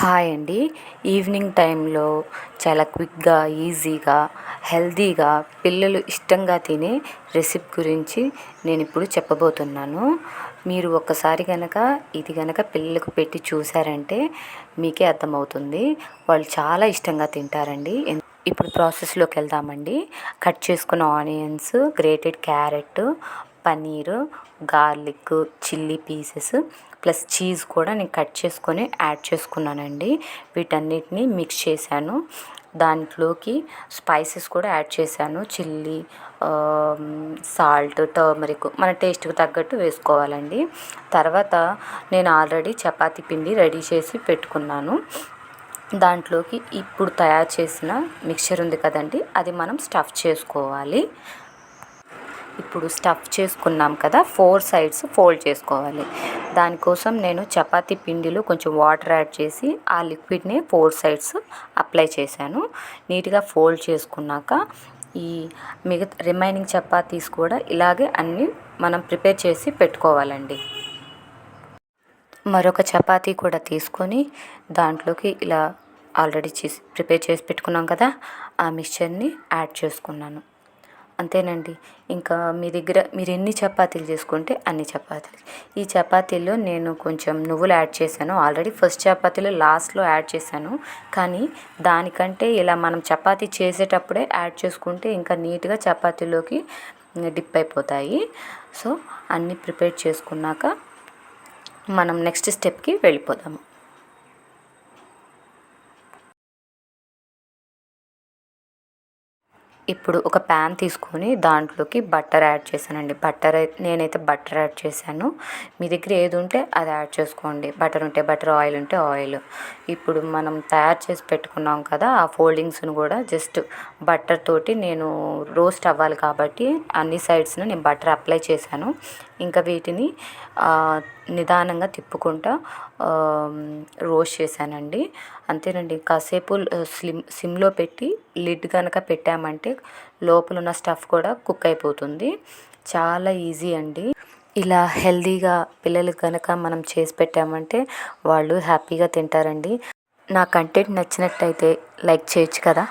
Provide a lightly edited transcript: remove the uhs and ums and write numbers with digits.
Hi అండి. Evening టైంలో చాలా క్విక్గా, ఈజీగా, హెల్తీగా పిల్లలు ఇష్టంగా తినే రెసిపీ గురించి నేను ఇప్పుడు చెప్పబోతున్నాను. మీరు ఒక్కసారి ఇది కనుక పిల్లలకు పెట్టి చూసారంటే మీకే అర్థమవుతుంది. వాళ్ళు చాలా ఇష్టంగా తింటారండి. ఇప్పుడు ప్రాసెస్లోకి వెళ్దామండి. కట్ చేసుకున్న onions, grated carrot, paneer, garlic, chilli pieces plus cheese కూడా నేను కట్ చేసుకొని యాడ్ చేసుకున్నానండి. వీటన్నిటిని మిక్స్ చేశాను. దాంట్లోకి స్పైసెస్ కూడా యాడ్ చేశాను. చిల్లీ, సాల్ట్, టర్మరిక్ మన టేస్ట్కి తగ్గట్టు వేసుకోవాలండి. తర్వాత నేను ఆల్రెడీ చపాతీ పిండి రెడీ చేసి పెట్టుకున్నాను. దాంట్లోకి ఇప్పుడు తయారు చేసిన మిక్చర్ ఉంది కదండి, అది మనం స్టఫ్ చేసుకోవాలి. ఇప్పుడు స్టఫ్ చేసుకున్నాం కదా, 4 సైడ్స్ ఫోల్డ్ చేసుకోవాలి. దానికోసం నేను చపాతీ పిండిలో కొంచెం వాటర్ యాడ్ చేసి ఆ లిక్విడ్ని 4 సైడ్స్ అప్లై చేశాను. నీట్గా ఫోల్డ్ చేసుకున్నాక ఈ రిమైనింగ్ చపాతీస్ కూడా ఇలాగే అన్నీ మనం ప్రిపేర్ చేసి పెట్టుకోవాలండి. మరొక చపాతీ కూడా తీసుకొని దాంట్లోకి ఇలా ఆల్రెడీ ప్రిపేర్ చేసి పెట్టుకున్నాం కదా, ఆ మిక్చర్ని యాడ్ చేసుకున్నాను. అంతేనండి. ఇంకా మీ దగ్గర మీరు ఎన్ని చపాతీలు చేసుకుంటే అన్ని చపాతీలు. ఈ చపాతీల్లో నేను కొంచెం నువ్వులు యాడ్ చేశాను. ఆల్రెడీ ఫస్ట్ చపాతీలో లాస్ట్లో యాడ్ చేశాను, కానీ దానికంటే ఇలా మనం చపాతీ చేసేటప్పుడే యాడ్ చేసుకుంటే ఇంకా నీట్గా చపాతీలోకి డిప్ అయిపోతాయి. సో అన్నీ ప్రిపేర్ చేసుకున్నాక మనం నెక్స్ట్ స్టెప్కి వెళ్ళిపోదాము. ఇప్పుడు ఒక ప్యాన్ తీసుకొని దాంట్లోకి బటర్ యాడ్ చేశానండి. నేనైతే బటర్ యాడ్ చేశాను. మీ దగ్గర ఏది ఉంటే అది యాడ్ చేసుకోండి. బటర్ ఉంటే బటర్, ఆయిల్ ఉంటే ఆయిల్. ఇప్పుడు మనం తయారు చేసి పెట్టుకున్నాం కదా, ఆ ఫోల్డింగ్స్ను కూడా జస్ట్ బటర్ తోటి నేను రోస్ట్ అవ్వాలి కాబట్టి అన్ని సైడ్స్ను నేను బటర్ అప్లై చేశాను. ఇంకా వీటిని నిదానంగా తిప్పుకుంటా రోస్ట్ చేశానండి. అంతేనండి. కాసేపు సిమ్లో పెట్టి లిడ్ కనుక పెట్టామంటే లోపల ఉన్న స్టఫ్ కూడా కుక్ అయిపోతుంది. చాలా ఈజీ అండి. ఇలా హెల్తీగా పిల్లలకు కనుక మనం చేసి పెట్టామంటే వాళ్ళు హ్యాపీగా తింటారండి. నా కంటెంట్ నచ్చినట్టయితే లైక్ చేయొచ్చు కదా.